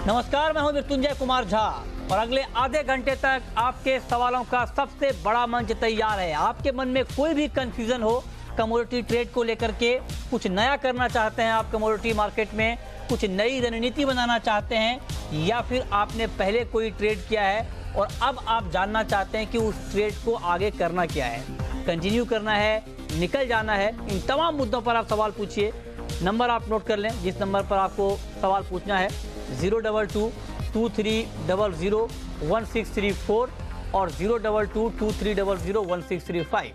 नमस्कार, मैं हूं मृत्युंजय कुमार झा और अगले आधे घंटे तक आपके सवालों का सबसे बड़ा मंच तैयार है। आपके मन में कोई भी कंफ्यूजन हो कमोडिटी ट्रेड को लेकर के, कुछ नया करना चाहते हैं आप कमोडिटी मार्केट में, कुछ नई रणनीति बनाना चाहते हैं, या फिर आपने पहले कोई ट्रेड किया है और अब आप जानना चाहते हैं कि उस ट्रेड को आगे करना क्या है, कंटिन्यू करना है, निकल जाना है, इन तमाम मुद्दों पर आप सवाल पूछिए। नंबर आप नोट कर लें, जिस नंबर पर आपको सवाल पूछना है 022-2300-1634 और 022-2300-1635।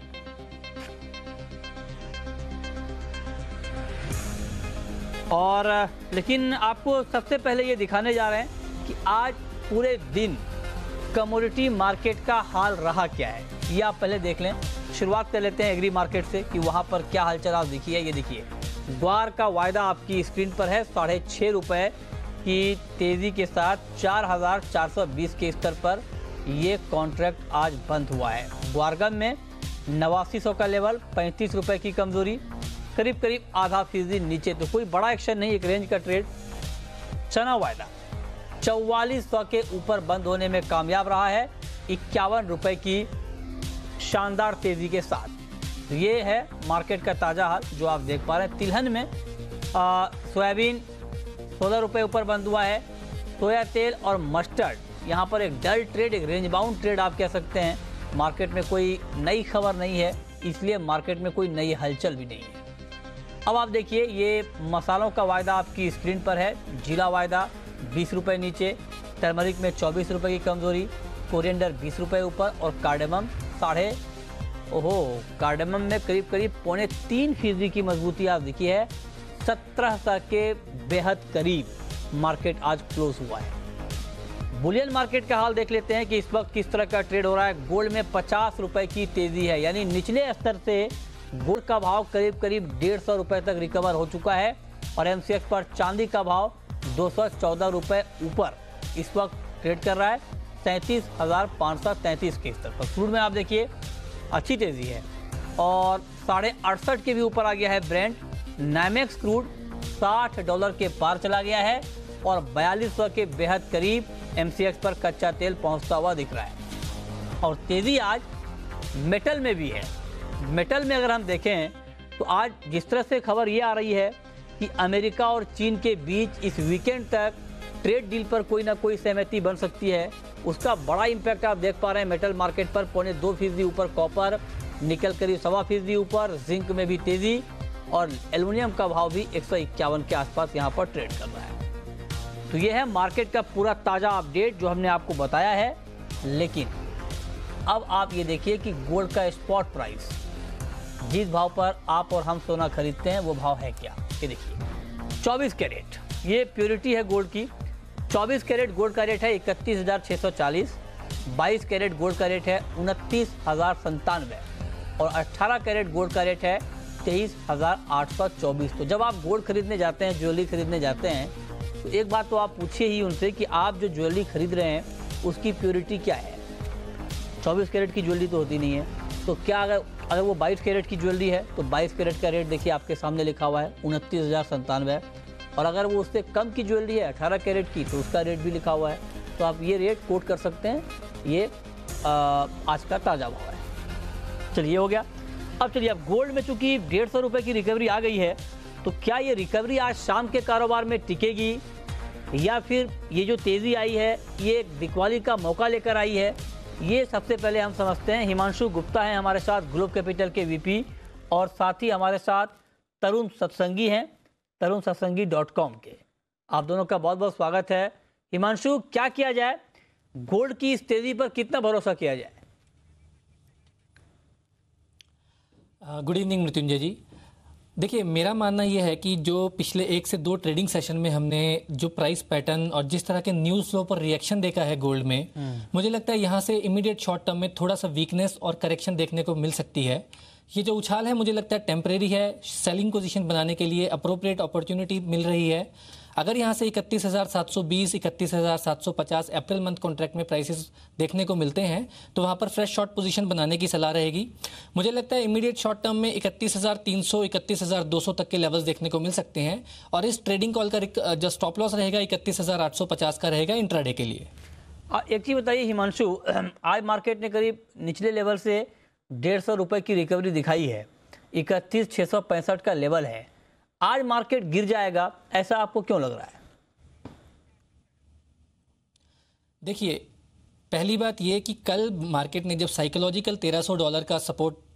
और लेकिन आपको सबसे पहले ये दिखाने जा रहे हैं कि आज पूरे दिन कमोडिटी मार्केट का हाल रहा क्या है, ये आप पहले देख लें। शुरुआत कर लेते हैं एग्री मार्केट से कि वहाँ पर क्या हालचाल आप देखिए। ये देखिए, ग्वार का वायदा आपकी स्क्रीन पर है 6.5 रुपये की तेज़ी के साथ 4,420 के स्तर पर ये कॉन्ट्रैक्ट आज बंद हुआ है। ग्वारगम में 8900 का लेवल, 35 रुपये की कमजोरी, करीब करीब आधा फीसदी नीचे, तो कोई बड़ा एक्शन नहीं, एक रेंज का ट्रेड। चना वायदा 4400 के ऊपर बंद होने में कामयाब रहा है 51 रुपये की शानदार तेज़ी के साथ। तो ये है मार्केट का ताज़ा हाल जो आप देख पा रहे हैं। तिलहन में सोयाबीन 16 रुपये ऊपर बंद हुआ है। सोया तेल और मस्टर्ड यहाँ पर एक डल ट्रेड, एक रेंज बाउंड ट्रेड आप कह सकते हैं। मार्केट में कोई नई खबर नहीं है, इसलिए मार्केट में कोई नई हलचल भी नहीं है। अब आप देखिए, ये मसालों का वायदा आपकी स्क्रीन पर है। जीरा वायदा 20 रुपये नीचे, टर्मरिक में 24 रुपये की कमजोरी, कोरिएंडर 20 रुपये ऊपर और कार्डेमम कार्डेमम में करीब करीब 3.25% की मजबूती आप देखी है। 1700 के बेहद करीब मार्केट आज क्लोज हुआ है। बुलियन मार्केट का हाल देख लेते हैं कि इस वक्त किस तरह का ट्रेड हो रहा है। गोल्ड में 50 रुपये की तेजी है, यानी निचले स्तर से गोल्ड का भाव करीब करीब 150 रुपये तक रिकवर हो चुका है। और एमसीएक्स पर चांदी का भाव 214 रुपये ऊपर इस वक्त ट्रेड कर रहा है 37,533 के स्तर पर। क्रूड में आप देखिए अच्छी तेजी है और 68.5 के भी ऊपर आ गया है ब्रेंट। नाइमेक्स क्रूड $60 के पार चला गया है और 4200 के बेहद करीब एमसीएक्स पर कच्चा तेल पहुंचता हुआ दिख रहा है। और तेजी आज मेटल में भी है। मेटल में अगर हम देखें तो आज जिस तरह से खबर ये आ रही है कि अमेरिका और चीन के बीच इस वीकेंड तक ट्रेड डील पर कोई ना कोई सहमति बन सकती है, उसका बड़ा इम्पैक्ट आप देख पा रहे हैं मेटल मार्केट पर। 2.25% ऊपर कॉपर, निकल करीब 1.25% ऊपर, जिंक में भी तेजी और एल्युमिनियम का भाव भी 151 के आसपास यहाँ पर ट्रेड कर रहा है। तो ये है मार्केट का पूरा ताज़ा अपडेट जो हमने आपको बताया है। लेकिन अब आप ये देखिए कि गोल्ड का स्पॉट प्राइस, जिस भाव पर आप और हम सोना खरीदते हैं, वो भाव है क्या। ये देखिए 24 कैरेट, ये प्योरिटी है गोल्ड की। 24 कैरेट गोल्ड का रेट है 31,640, 22 कैरेट गोल्ड का रेट है 29,097 और 18 कैरेट गोल्ड का रेट है 23,824। तो जब आप गोल्ड खरीदने जाते हैं, ज्वेलरी खरीदने जाते हैं, तो एक बात तो आप पूछिए ही उनसे कि आप जो ज्वेलरी खरीद रहे हैं उसकी प्योरिटी क्या है। 24 कैरेट की ज्वेलरी तो होती नहीं है, तो क्या अगर वो 22 कैरेट की ज्वेलरी है तो 22 कैरेट का रेट देखिए आपके सामने लिखा हुआ है 29,097, और अगर वो उससे कम की ज्वेलरी है 18 कैरेट की तो उसका रेट भी लिखा हुआ है। तो आप ये रेट कोट कर सकते हैं, ये आज का ताज़ा भाव है। चलिए हो गया। अब चलिए, अब गोल्ड में चूंकि 150 रुपये की रिकवरी आ गई है, तो क्या ये रिकवरी आज शाम के कारोबार में टिकेगी या फिर ये जो तेज़ी आई है ये बिकवाली का मौका लेकर आई है, ये सबसे पहले हम समझते हैं। हिमांशु गुप्ता हैं हमारे साथ, ग्लोब कैपिटल के वीपी, और साथ ही हमारे साथ तरुण सत्संगी हैं, तरुणसत्संगी.com के। आप दोनों का बहुत बहुत स्वागत है। हिमांशु, क्या किया जाए, गोल्ड की इस तेज़ी पर कितना भरोसा किया जाए? गुड इवनिंग मृत्युंजय जी। देखिए, मेरा मानना यह है कि जो पिछले 1 से 2 ट्रेडिंग सेशन में हमने जो प्राइस पैटर्न और जिस तरह के न्यूज़ फ्लो पर रिएक्शन देखा है गोल्ड में, मुझे लगता है यहाँ से इमीडिएट शॉर्ट टर्म में थोड़ा सा वीकनेस और करेक्शन देखने को मिल सकती है। ये जो उछाल है मुझे लगता है टेम्परेरी है, सेलिंग पोजीशन बनाने के लिए अप्रोप्रिएट अपॉर्चुनिटी मिल रही है। अगर यहाँ से 31,720, 31,750 अप्रैल मंथ कॉन्ट्रैक्ट में प्राइसेस देखने को मिलते हैं तो वहाँ पर फ्रेश शॉर्ट पोजीशन बनाने की सलाह रहेगी। मुझे लगता है इमीडिएट शॉर्ट टर्म में 31,300, 31,200 तक के लेवल्स देखने को मिल सकते हैं और इस ट्रेडिंग कॉल का जो स्टॉप लॉस रहेगा 31,850 का रहेगा इंट्राडे के लिए। एक चीज़ बताइए हिमांशु, आज मार्केट ने करीब निचले लेवल से 150 रुपये की रिकवरी दिखाई है, 31,665 का लेवल है। आज मार्केट गिर जाएगा, ऐसा आपको क्यों लग रहा है? देखिए, पहली बात यह कि कल मार्केट ने जब साइकोलॉजिकल $1,300 का सपोर्ट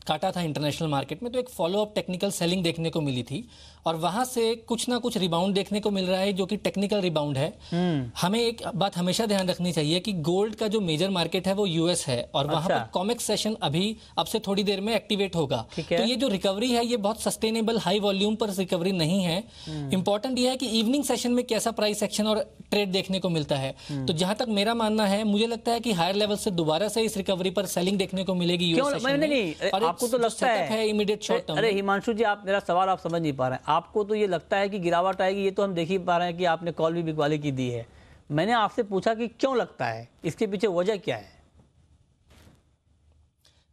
काटा था इंटरनेशनल मार्केट में, तो एक फॉलो अप टेक्निकल सेलिंग देखने को मिली थी और वहां से कुछ ना कुछ रिबाउंड देखने को मिल रहा है जो कि टेक्निकल रिबाउंड है। हमें एक बात हमेशा ध्यान रखनी चाहिए कि गोल्ड का जो मेजर मार्केट है वो यूएस है और वहां पर कॉमेक्स सेशन अभी अब से थोड़ी देर में एक्टिवेट होगा। तो ये जो रिकवरी है ये बहुत सस्टेनेबल हाई वॉल्यूम पर रिकवरी नहीं है। इंपॉर्टेंट ये है कि इवनिंग सेशन में कैसा प्राइस एक्शन और ट्रेड देखने को मिलता है। तो जहां तक मेरा मानना है, मुझे लगता है कि हायर लेवल से दोबारा से इस रिकवरी पर सेलिंग देखने को मिलेगी यूएस सेशन में। आपको तो लगता है इमीडिएट शॉर्ट टर्म। अरे हिमांशु जी, आप मेरा सवाल आप समझ नहीं पा रहे हैं। आपको तो ये लगता है कि गिरावट आएगी, ये तो हम देख ही पा रहे हैं कि आपने कॉल भी बिकवाली की दी है। मैंने आपसे पूछा कि क्यों लगता है, इसके पीछे वजह क्या है?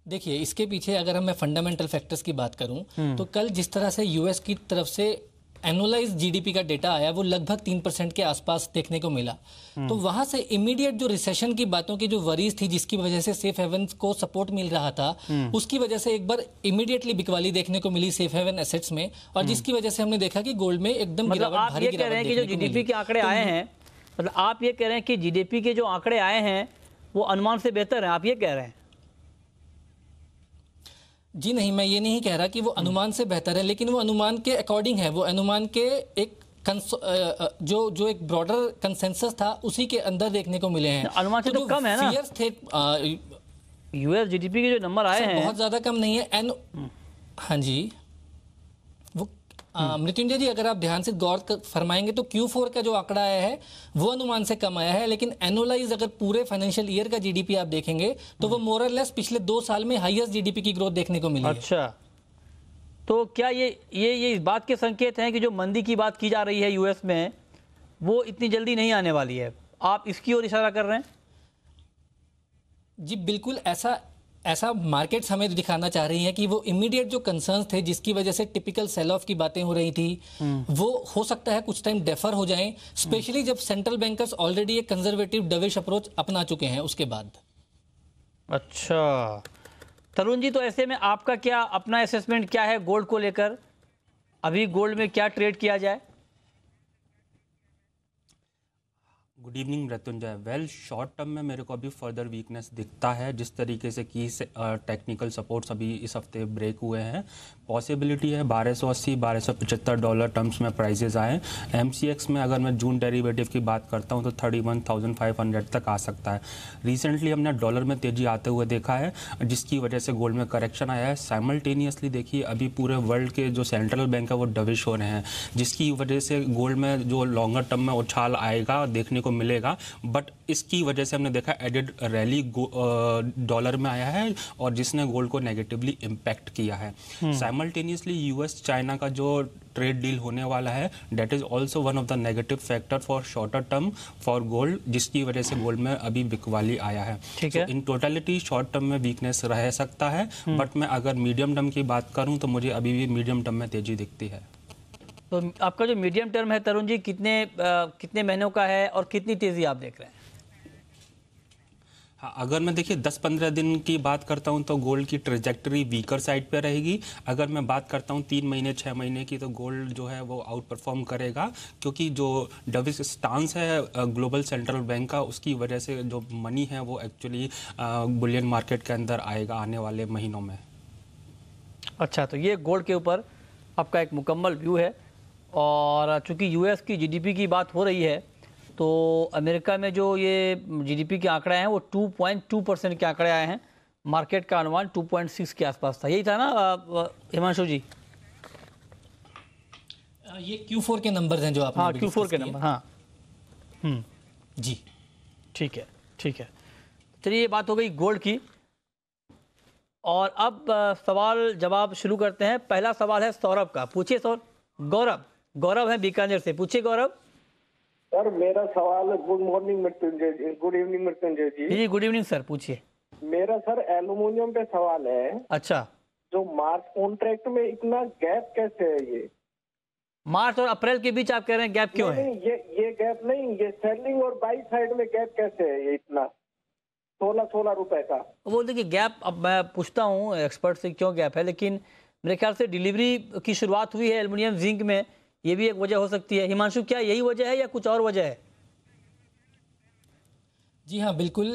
देखिए, इसके पीछे अगर मैं फंडामेंटल फैक्टर्स की बात करूं तो कल जिस तरह से यूएस की तरफ से एनुअलाइज जीडीपी का डेटा आया वो लगभग 3% के आसपास देखने को मिला। तो वहां से इमीडिएट जो रिसेशन की बातों की जो वरीज थी जिसकी वजह से सेफ हेवन को सपोर्ट मिल रहा था, उसकी वजह से एक बार इमीडिएटली बिकवाली देखने को मिली सेफ हेवन एसेट्स में और जिसकी वजह से हमने देखा कि गोल्ड में एकदम गिरावट, भारी गिरावट देखने को मिली। जो जीडीपी के आंकड़े आए हैं, मतलब आप ये कह रहे हैं कि जीडीपी के जो आंकड़े आए हैं वो अनुमान से बेहतर हैं, आप ये कह रहे हैं? जी नहीं, मैं ये नहीं कह रहा कि वो अनुमान से बेहतर है, लेकिन वो अनुमान के अकॉर्डिंग है। वो अनुमान के एक जो एक ब्रॉडर कंसेंसस था उसी के अंदर देखने को मिले हैं। अनुमान से तो कम है ना? यूएस जीडीपी के जो नंबर आए हैं बहुत ज्यादा कम नहीं है। हाँ जी, वो मृत्युंजय जी, अगर आप ध्यान से गौर फरमाएंगे तो Q4 का जो आंकड़ा आया है वो अनुमान से कम आया है, लेकिन एनुअलाइज अगर पूरे फाइनेंशियल ईयर का जीडीपी आप देखेंगे तो वो मोर और लेस पिछले 2 साल में हाईएस्ट जीडीपी की ग्रोथ देखने को मिली। अच्छा, तो क्या ये इस बात के संकेत हैं कि जो मंदी की बात की जा रही है यूएस में वो इतनी जल्दी नहीं आने वाली है? आप इसकी ओर इशारा कर रहे हैं? जी बिल्कुल, ऐसा मार्केट्स हमें दिखाना चाह रही हैं कि वो इमीडिएट जो कंसर्न्स थे जिसकी वजह से टिपिकल सेल ऑफ की बातें हो रही थी वो हो सकता है कुछ टाइम डेफर हो जाएं, स्पेशली जब सेंट्रल बैंकर्स ऑलरेडी एक कंजर्वेटिव डविश अप्रोच अपना चुके हैं उसके बाद। अच्छा तरुण जी, तो ऐसे में आपका क्या अपना असेसमेंट क्या है गोल्ड को लेकर? अभी गोल्ड में क्या ट्रेड किया जाए? Good evening Mrityunjay. Well, short term में मेरे को अभी फर्दर वीकनेस दिखता है, जिस तरीके से कि टेक्निकल सपोर्ट्स अभी इस हफ्ते ब्रेक हुए हैं। पॉसिबिलिटी है $1280, $1275 टर्म्स में प्राइसेस आए। MCX में अगर मैं जून डेरिवेटिव की बात करता हूं तो 31,500 तक आ सकता है। रिसेंटली हमने डॉलर में तेजी आते हुए देखा है जिसकी वजह से गोल्ड में करेक्शन आया है। साइमल्टेनियसली देखिए, अभी पूरे वर्ल्ड के जो सेंट्रल बैंक है वो डविश हो रहे हैं, जिसकी वजह से गोल्ड में जो लॉन्गर टर्म में उछाल आएगा देखने को मिलेगा। बट इसकी वजह से हमने देखा एडेड रैली डॉलर में आया है और जिसने गोल्ड को नेगेटिवली इम्पैक्ट किया है। साइमल्टेनियसली यूएस चाइना का जो ट्रेड डील होने वाला है that is also one of the negative factor for shorter term for gold, जिसकी वजह से गोल्ड में अभी बिकवाली आया है। इन टोटलिटी शॉर्ट टर्म में वीकनेस रह सकता है, बट मैं अगर मीडियम टर्म की बात करूं तो मुझे अभी भी मीडियम टर्म में तेजी दिखती है। तो आपका जो मीडियम टर्म है तरुण जी, कितने महीनों का है और कितनी तेजी आप देख रहे हैं? हाँ, अगर मैं देखिए 10-15 दिन की बात करता हूं तो गोल्ड की ट्रेजेक्टरी वीकर साइड पे रहेगी। अगर मैं बात करता हूं 3 महीने 6 महीने की तो गोल्ड जो है वो आउट परफॉर्म करेगा, क्योंकि जो डविश स्टांस है ग्लोबल सेंट्रल बैंक का उसकी वजह से जो मनी है वो एक्चुअली बुलियन मार्केट के अंदर आएगा आने वाले महीनों में। अच्छा, तो ये गोल्ड के ऊपर आपका एक मुकम्मल व्यू है। और चूँकि यूएस की जीडीपी की बात हो रही है तो अमेरिका में जो ये जीडीपी के आंकड़े हैं वो 2.2% के आंकड़े आए हैं। मार्केट का अनुमान 2.6 के आसपास था, यही था ना हिमांशु जी? ये Q4 के नंबर्स हैं जो आपने हाँ, Q4 के नंबर, हाँ जी ठीक है। चलिए, ये बात हो गई गोल्ड की और अब सवाल जवाब शुरू करते हैं। पहला सवाल है सौरभ का। पूछिए गौरव। गौरव है बीकानेर से, पूछिए गौरव। सर मेरा सवाल है, गुड मॉर्निंग मृत्युंजय जी, गुड इवनिंग मृत्युंजय जी। जी गुड इवनिंग सर, पूछिए। मेरा सर एल्युमिनियम पे सवाल है। अच्छा, जो मार्च कॉन्ट्रैक्ट में इतना गैप कैसे है? ये मार्च और अप्रैल के बीच आप कह रहे हैं गैप क्यों है? नहीं, ये गैप नहीं, ये सेलिंग और बाई साइड में गैप कैसे है ये इतना 16 रुपए का? वो देखिए गैप, अब मैं पूछता हूँ एक्सपर्ट से क्यों गैप है, लेकिन मेरे ख्याल से डिलीवरी की शुरुआत हुई है एल्युमिनियम जिंक में, ये भी एक वजह हो सकती है। हिमांशु, क्या यही वजह है या कुछ और वजह है? जी हाँ, बिल्कुल।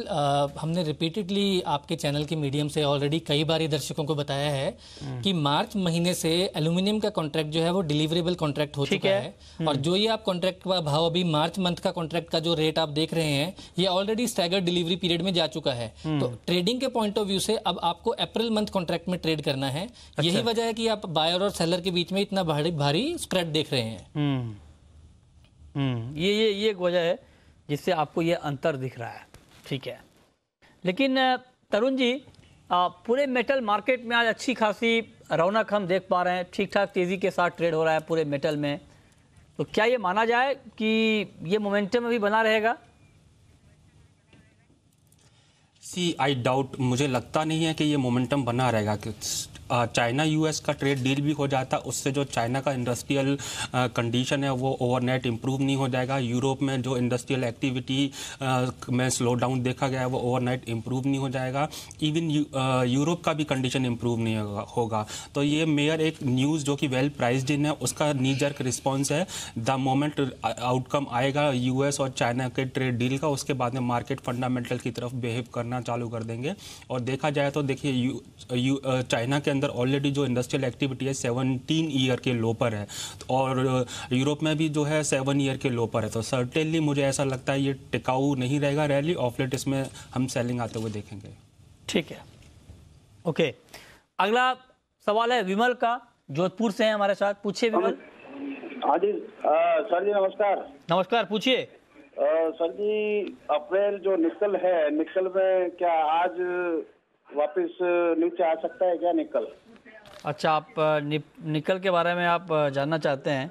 हमने रिपीटेडली आपके चैनल के मीडियम से ऑलरेडी कई बार दर्शकों को बताया है कि मार्च महीने से एल्यूमिनियम का कॉन्ट्रैक्ट जो है वो डिलीवरेबल कॉन्ट्रैक्ट हो चुका है। और जो ये आप कॉन्ट्रैक्ट का भाव अभी मार्च मंथ का कॉन्ट्रैक्ट का जो रेट आप देख रहे हैं, ये ऑलरेडी स्टैगर्ड डिलीवरी पीरियड में जा चुका है। तो ट्रेडिंग के पॉइंट ऑफ व्यू से अब आपको अप्रैल मंथ कॉन्ट्रैक्ट में ट्रेड करना है। यही वजह है कि आप बायर और सेलर के बीच में इतना भारी स्प्रेड देख रहे हैं। ये एक वजह है जिससे आपको ये अंतर दिख रहा है, ठीक है। लेकिन तरुण जी, पूरे मेटल मार्केट में आज अच्छी खासी रौनक हम देख पा रहे हैं, ठीक ठाक तेज़ी के साथ ट्रेड हो रहा है पूरे मेटल में, तो क्या ये माना जाए कि ये मोमेंटम अभी बना रहेगा? आई डाउट, मुझे लगता नहीं है कि ये मोमेंटम बना रहेगा। कि चाइना यूएस का ट्रेड डील भी हो जाता, उससे जो चाइना का इंडस्ट्रियल कंडीशन है वो ओवरनाइट इम्प्रूव नहीं हो जाएगा। यूरोप में जो इंडस्ट्रियल एक्टिविटी में स्लो डाउन देखा गया है वो ओवरनाइट इम्प्रूव नहीं हो जाएगा। इवन यूरोप का भी कंडीशन इम्प्रूव नहीं होगा। तो ये मेयर एक न्यूज़ जो कि वेल प्राइस्ड इन है, उसका नी जर्क रिस्पॉन्स है। द मोमेंट आउटकम आएगा यूएस और चाइना के ट्रेड डील का, उसके बाद में मार्केट फंडामेंटल की तरफ बिहेव करना चालू कर देंगे। और देखा जाए तो देखिए चाइना के अंदर ऑलरेडी जो इंडस्ट्रियल एक्टिविटी है 17 ईयर के लो पर है, और यूरोप में भी जो है 7 ईयर के लो पर है। तो सर्टेनली मुझे ऐसा लगता है ये टिकाऊ नहीं रहेगा रैली। ऑफ लेट इसमें हम सेलिंग आते हुए देखेंगे। ठीक है, ओके। अगला सवाल है विमल का, जोधपुर से हैं हमारे साथ, पूछिए विमल। हाँ जी सर जी, नमस्कार। नमस्कार, पूछिए। सर जी, अप्रैल जो निकल है, निकल में क्या आज वापस नीचे आ सकता है क्या निकल? अच्छा, आप निकल के बारे में आप जानना चाहते हैं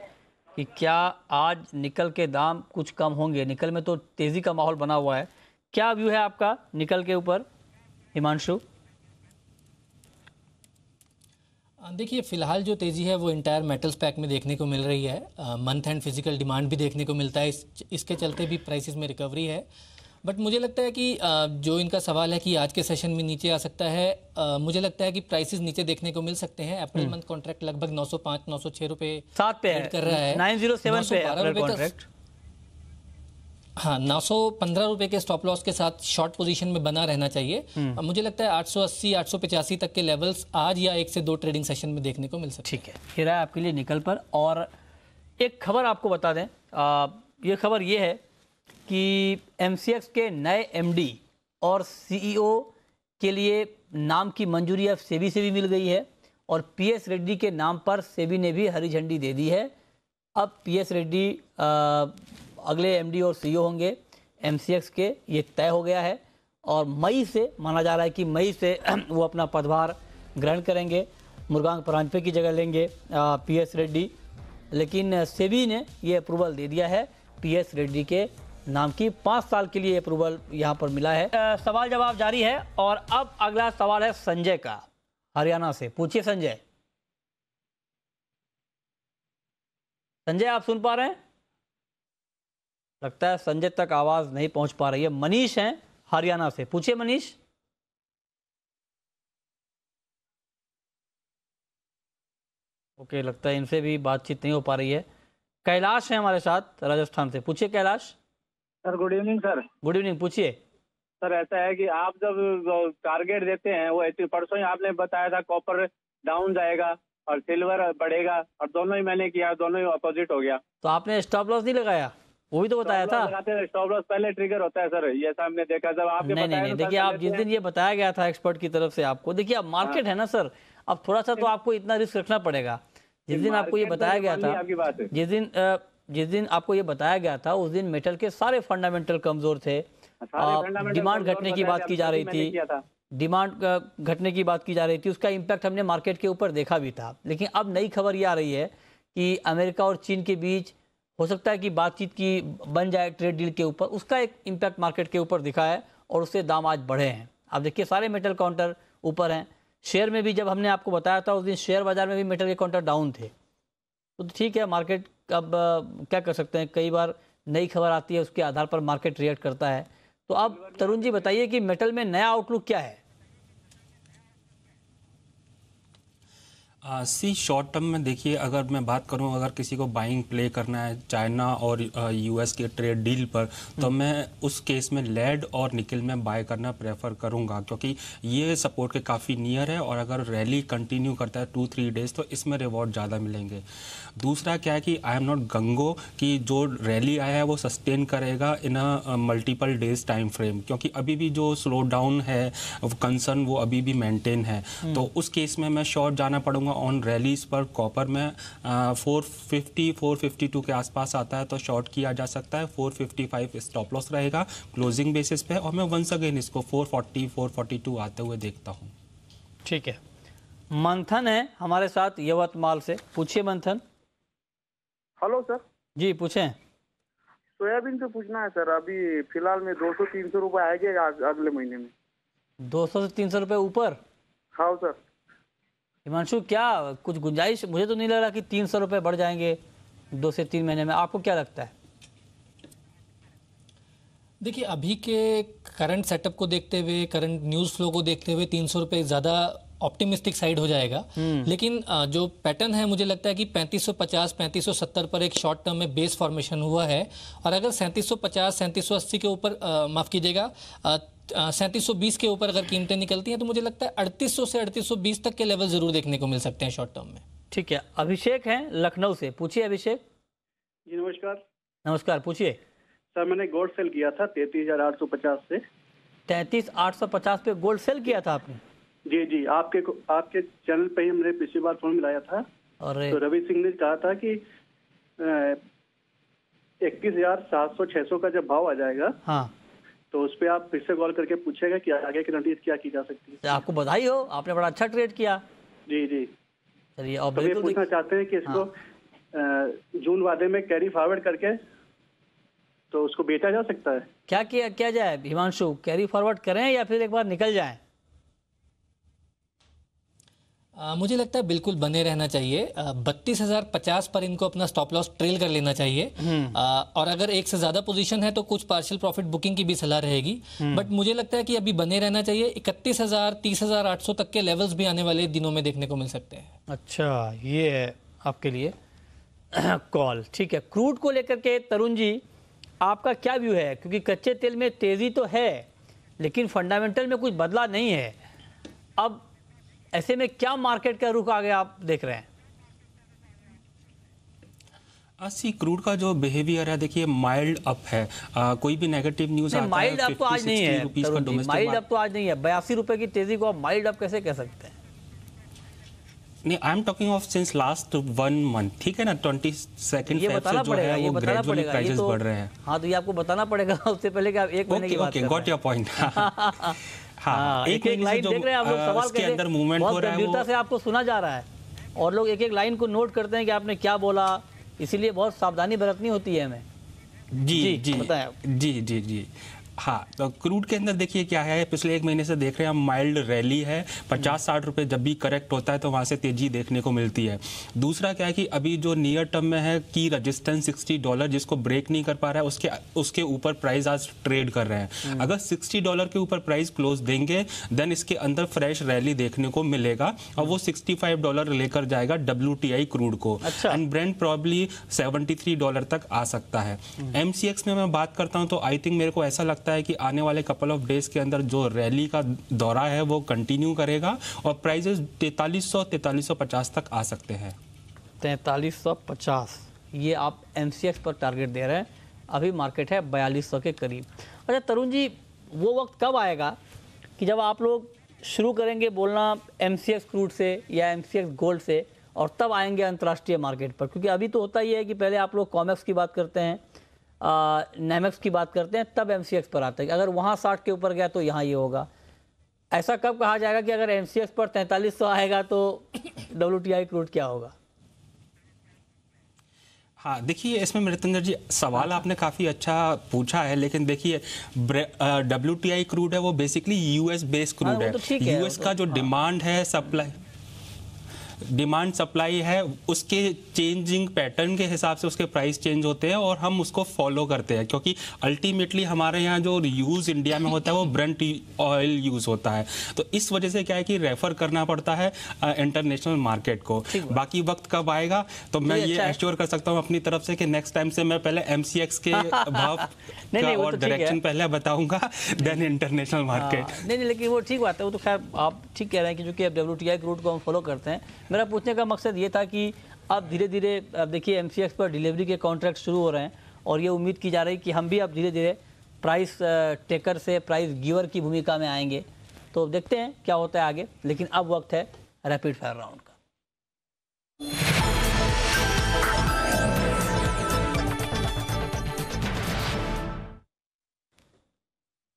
कि क्या आज निकल के दाम कुछ कम होंगे? निकल में तो तेज़ी का माहौल बना हुआ है, क्या व्यू है आपका निकल के ऊपर, हिमांशु? देखिए, फिलहाल जो तेज़ी है वो इंटायर मेटल्स पैक में देखने को मिल रही है। मंथ एंड फिजिकल डिमांड भी देखने को मिलता है, इसके चलते भी प्राइसेस में रिकवरी है। बट मुझे लगता है कि जो इनका सवाल है कि आज के सेशन में नीचे आ सकता है, मुझे लगता है कि प्राइसेस नीचे देखने को मिल सकते हैं। अप्रैल मंथ कॉन्ट्रैक्ट लगभग 905-906 रुपए 7 पे कर रहा है, 907 पे अप्रैल कॉन्ट्रैक्ट। हाँ, 915 रुपए के स्टॉप लॉस के साथ शॉर्ट पोजीशन में बना रहना चाहिए। मुझे लगता है 880-885 तक के लेवल्स आज या 1 से 2 ट्रेडिंग सेशन में देखने को मिल सकते हैं। ठीक है, ये रहा आपके लिए निकल पर। और एक खबर आपको बता दें, ये खबर ये है कि MCX के नए MD और CEO के लिए नाम की मंजूरी अब सेबी से भी मिल गई है, और PS रेड्डी के नाम पर सेबी ने भी हरी झंडी दे दी है। अब PS रेड्डी अगले MD और CEO होंगे MCX के, ये तय हो गया है। और मई से माना जा रहा है कि मई से वो अपना पदभार ग्रहण करेंगे, मुरगांग परांजपे की जगह लेंगे PS रेड्डी। लेकिन सेबी ने ये अप्रूवल दे दिया है, PS रेड्डी के नाम की 5 साल के लिए अप्रूवल यहाँ पर मिला है। सवाल जवाब जारी है, और अब अगला सवाल है संजय का, हरियाणा से। पूछिए संजय। संजय, आप सुन पा रहे हैं? लगता है संजय तक आवाज नहीं पहुंच पा रही है। मनीष हैं हरियाणा से, पूछिए मनीष। ओके, लगता है इनसे भी बातचीत नहीं हो पा रही है। कैलाश है हमारे साथ राजस्थान से, पूछिए Kailash. Sir good evening sir. Good evening, पूछिए। सर ऐसा है कि आप जब टारगेट देते हैं वो ऐसे, परसों ही आपने बताया था कॉपर डाउन जाएगा और सिल्वर बढ़ेगा, और दोनों ही मैंने किया, दोनों ही अपोजिट हो गया। तो आपने स्टॉप लॉस नहीं लगाया? वो भी तो बताया था। स्टॉप लॉस पहले ट्रिगर होता है सर, ये सब हमने देखा जब आपने नहीं, देखिए आप जिस दिन ये बताया गया था एक्सपर्ट की तरफ से आपको, देखिए अब मार्केट है ना सर, अब थोड़ा सा तो आपको इतना रिस्क रखना पड़ेगा। जिस दिन आपको ये बताया गया था, जिस दिन आपको ये बताया गया था, उस दिन मेटल के सारे फंडामेंटल कमजोर थे। डिमांड घटने की बात की जा रही थी, डिमांड घटने की बात की जा रही थी, उसका इम्पैक्ट हमने मार्केट के ऊपर देखा भी था। लेकिन अब नई खबर ये आ रही है कि अमेरिका और चीन के बीच हो सकता है कि बातचीत की बन जाए ट्रेड डील के ऊपर, उसका एक इम्पैक्ट मार्केट के ऊपर दिखा है और उससे दाम आज बढ़े हैं। आप देखिए सारे मेटल काउंटर ऊपर हैं। शेयर में भी जब हमने आपको बताया था उस दिन शेयर बाजार में भी मेटल के काउंटर डाउन थे। तो ठीक है, मार्केट अब क्या कर सकते हैं, कई बार नई खबर आती है उसके आधार पर मार्केट रिएक्ट करता है। तो अब तरुण जी बताइए कि मेटल में नया आउटलुक क्या है? सी शॉर्ट टर्म में देखिए, अगर मैं बात करूं, अगर किसी को बाइंग प्ले करना है चाइना और यूएस के ट्रेड डील पर, तो मैं उस केस में लेड और निकल में बाय करना प्रेफर करूंगा, क्योंकि ये सपोर्ट के काफ़ी नियर है और अगर रैली कंटिन्यू करता है 2-3 डेज तो इसमें रिवॉर्ड ज़्यादा मिलेंगे। दूसरा क्या है कि आई एम नॉट गंगो कि जो रैली आया है वो सस्टेन करेगा in a multiple days time frame, क्योंकि अभी भी जो स्लो डाउन है कंसर्न वो अभी भी मेंटेन है। तो उस केस में मैं शॉर्ट जाना पड़ूंगा ऑन रैलीज पर। कॉपर में 450-452 के आसपास आता है तो शॉर्ट किया जा सकता है। 455 स्टॉप लॉस रहेगा क्लोजिंग बेसिस पे, और मैं वंस अगेन इसको 440-442 आते हुए देखता हूँ। ठीक है, मंथन है हमारे साथ यवतमाल से। पूछिए मंथन। Hello sir. जी पूछें। सोयाबीन से पूछना है सर, अभी फिलहाल में 200-300 रुपये आएंगे अगले महीने में। 200 से 300 रुपये ऊपर? हाँ सर। हिमांशु, क्या कुछ गुंजाइश? मुझे तो नहीं लग रहा कि 300 रुपये बढ़ जाएंगे 2 से 3 महीने में। आपको क्या लगता है? देखिए अभी के करंट सेटअप को देखते हुए, करंट न्यूज़ फ्लो को देखते हुए 300 रुपये ज़्यादा ऑप्टिमिस्टिक साइड हो जाएगा। लेकिन जो पैटर्न है मुझे लगता है कि 3550-3570 पर एक शॉर्ट टर्म में बेस फॉर्मेशन हुआ है, और अगर 3750-3780 के ऊपर माफ़ कीजिएगा 3720 के ऊपर अगर कीमतें निकलती हैं तो मुझे लगता है 3800 से 3820 तक के लेवल ज़रूर देखने को मिल सकते हैं शॉर्ट टर्म में। ठीक है, अभिषेक हैं लखनऊ से। पूछिए अभिषेक। जी नमस्कार। नमस्कार, पूछिए। सर मैंने गोल्ड सेल किया था 33,850 से। 33,850 पे गोल्ड सेल किया था आपने? जी जी, आपके चैनल पे ही हमने पिछली बार फोन मिलाया था। अरे तो रवि सिंह ने कहा था कि 21,700-600 का जब भाव आ जाएगा, हाँ, तो उस पर आप फिर से कॉल करके पूछेगा कि आगे की रणनीति क्या की जा सकती है। तो आपको बधाई हो, आपने बड़ा अच्छा ट्रेड किया। जी जी। चलिए, और तो ये बिल्कुल पूछना चाहते हैं कि इसको जून वादे में कैरी फॉरवर्ड करके तो उसको बेचा जा सकता है? क्या जाए हिमांशु, कैरी फॉरवर्ड करें या फिर एक बार निकल जाएं? मुझे लगता है बिल्कुल बने रहना चाहिए। 32,050 पर इनको अपना स्टॉप लॉस ट्रेल कर लेना चाहिए। और अगर एक से ज़्यादा पोजीशन है तो कुछ पार्शियल प्रॉफिट बुकिंग की भी सलाह रहेगी। बट मुझे लगता है कि अभी बने रहना चाहिए। 31,000 30,800 तक के लेवल्स भी आने वाले दिनों में देखने को मिल सकते हैं। अच्छा, ये है आपके लिए कॉल। ठीक है, क्रूड को लेकर के तरुण जी आपका क्या व्यू है? क्योंकि कच्चे तेल में तेज़ी तो है लेकिन फंडामेंटल में कुछ बदला नहीं है। अब ऐसे में क्या मार्केट का रुख आगे आप देख रहे हैं? क्रूड का जो बिहेवियर है देखिए माइल्ड अप है। कोई भी नेगेटिव न्यूज आता है माइल्ड अप तो आज नहीं है तरुण जी, माइल्ड अप तो आज नहीं है। 82 रुपए की तेजी को आप माइल्ड अप कैसे कह सकते हैं? नहीं, I am talking of since last 1 month, ठीक है ना। 22 ये बताना पड़ेगा, ये बताना पड़ेगा, ये तो बढ़ रहे हैं। हाँ, तो ये आपको बताना पड़ेगा उससे पहले कि आप एक महीने की बात कर रहे हैं। Got your point. हाँ, एक लाइन देख रहे हैं आप लोग, सवाल के अंदर मूवमेंट हो रहा है, गंभीरता से आपको सुना जा रहा है और लोग एक एक लाइन को नोट करते हैं कि आपने क्या बोला, इसीलिए बहुत सावधानी बरतनी होती है हमें। जी जी बताएं। जी जी जी हाँ, तो क्रूड के अंदर देखिए क्या है, पिछले 1 महीने से देख रहे हैं हम माइल्ड रैली है। 50-60 रुपए जब भी करेक्ट होता है तो वहाँ से तेजी देखने को मिलती है। दूसरा क्या है कि अभी जो नियर टर्म में है की रजिस्टेंस $60 जिसको ब्रेक नहीं कर पा रहा है, उसके ऊपर प्राइस आज ट्रेड कर रहे हैं। अगर $60 के ऊपर प्राइस क्लोज देंगे देन इसके अंदर फ्रेश रैली देखने को मिलेगा और वो $65 लेकर जाएगा WTI क्रूड को। एंड ब्रेंट प्रॉब्ली $73 तक आ सकता है। MCX में मैं बात करता हूँ तो आई थिंक मेरे को ऐसा लगता है कि आने वाले कपल ऑफ डेज के अंदर जो रैली का दौरा है वो कंटिन्यू करेगा और प्राइसेस 4300-4350 तक आ सकते हैं। 4350 ये आप MCX पर टारगेट दे रहे हैं। अभी मार्केट है 4200 के करीब। अच्छा तरुण जी, वो वक्त कब आएगा कि जब आप लोग शुरू करेंगे बोलना MCX क्रूड से या MCX गोल्ड से और तब आएंगे अंतर्राष्ट्रीय मार्केट पर? क्योंकि अभी तो होता ही है कि पहले आप लोग कॉमेक्स की बात करते हैं, नेमेक्स की बात करते हैं, तब MCX पर आते हैं। अगर वहाँ 60 के ऊपर गया तो यहाँ ये होगा। ऐसा कब कहा जाएगा कि अगर MCX पर 4300 आएगा तो WTI क्रूड क्या होगा? हाँ, देखिए इसमें मृत्युंजय जी सवाल आपने काफ़ी अच्छा पूछा है, लेकिन देखिए WTI क्रूड है वो बेसिकली यूएस बेस्ड क्रूड है। यूएस का जो डिमांड है डिमांड सप्लाई है, उसके चेंजिंग पैटर्न के हिसाब से उसके प्राइस चेंज होते हैं और हम उसको फॉलो करते हैं, क्योंकि अल्टीमेटली हमारे यहाँ जो यूज़ इंडिया में होता है वो ब्रेंट ऑयल यूज़ होता है। तो इस वजह से क्या है कि रेफर करना पड़ता है इंटरनेशनल मार्केट को। बाकी वक्त कब आएगा तो मैं ये एश्योर कर सकता हूँ अपनी तरफ से कि नेक्स्ट टाइम से मैं पहले MCX के भाव का और डायरेक्शन पहले बताऊंगा, देन इंटरनेशनल मार्केट। नहीं, लेकिन वो ठीक बात है, वो तो खैर आप ठीक कह रहे हैं कि जो कि WTI क्रूड को हम फॉलो करते हैं। मेरा पूछने का मकसद ये था कि अब धीरे धीरे अब देखिए MCX पर डिलीवरी के कॉन्ट्रैक्ट शुरू हो रहे हैं और ये उम्मीद की जा रही है कि हम भी अब धीरे धीरे प्राइस टेकर से प्राइस गिवर की भूमिका में आएंगे। तो देखते हैं क्या होता है आगे, लेकिन अब वक्त है रैपिड फायर राउंड का।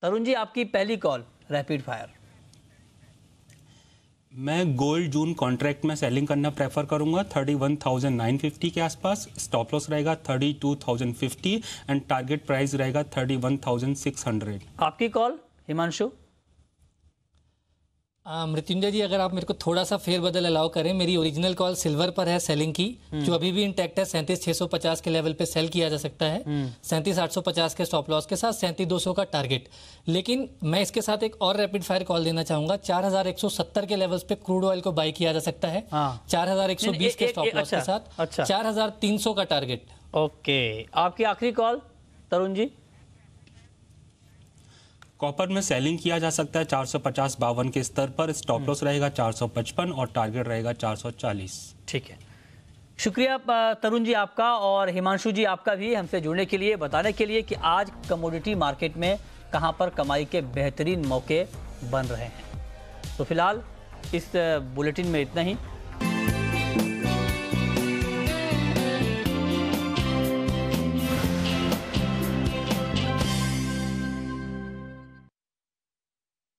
तरुण जी, आपकी पहली कॉल रैपिड फायर। मैं गोल्ड जून कॉन्ट्रैक्ट में सेलिंग करना प्रेफर करूंगा 31,950 के आसपास। स्टॉप लॉस रहेगा 32,050 एंड टारगेट प्राइस रहेगा 31,600। आपकी कॉल हिमांशु। मृत्युंजय जी, अगर आप मेरे को थोड़ा सा फेरबदल अलाउ करें, मेरी ओरिजिनल कॉल सिल्वर पर है सेलिंग की, जो अभी भी इंटैक्ट है। 37,650 के लेवल पे सेल किया जा सकता है, 37,850 के स्टॉप लॉस के साथ, 37,200 का टारगेट। लेकिन मैं इसके साथ एक और रैपिड फायर कॉल देना चाहूंगा। 4,170 के लेवल्स पे क्रूड ऑयल को बाई किया जा सकता है, 4,120 के स्टॉप लॉस के साथ, 4,300 का टारगेट। ओके, आपकी आखिरी कॉल तरुण जी। कॉपर में सेलिंग किया जा सकता है 450-52 के स्तर पर। स्टॉप लॉस रहेगा 455 और टारगेट रहेगा 440। ठीक है, शुक्रिया तरुण जी आपका, और हिमांशु जी आपका भी हमसे जुड़ने के लिए, बताने के लिए कि आज कमोडिटी मार्केट में कहां पर कमाई के बेहतरीन मौके बन रहे हैं। तो फिलहाल इस बुलेटिन में इतना ही।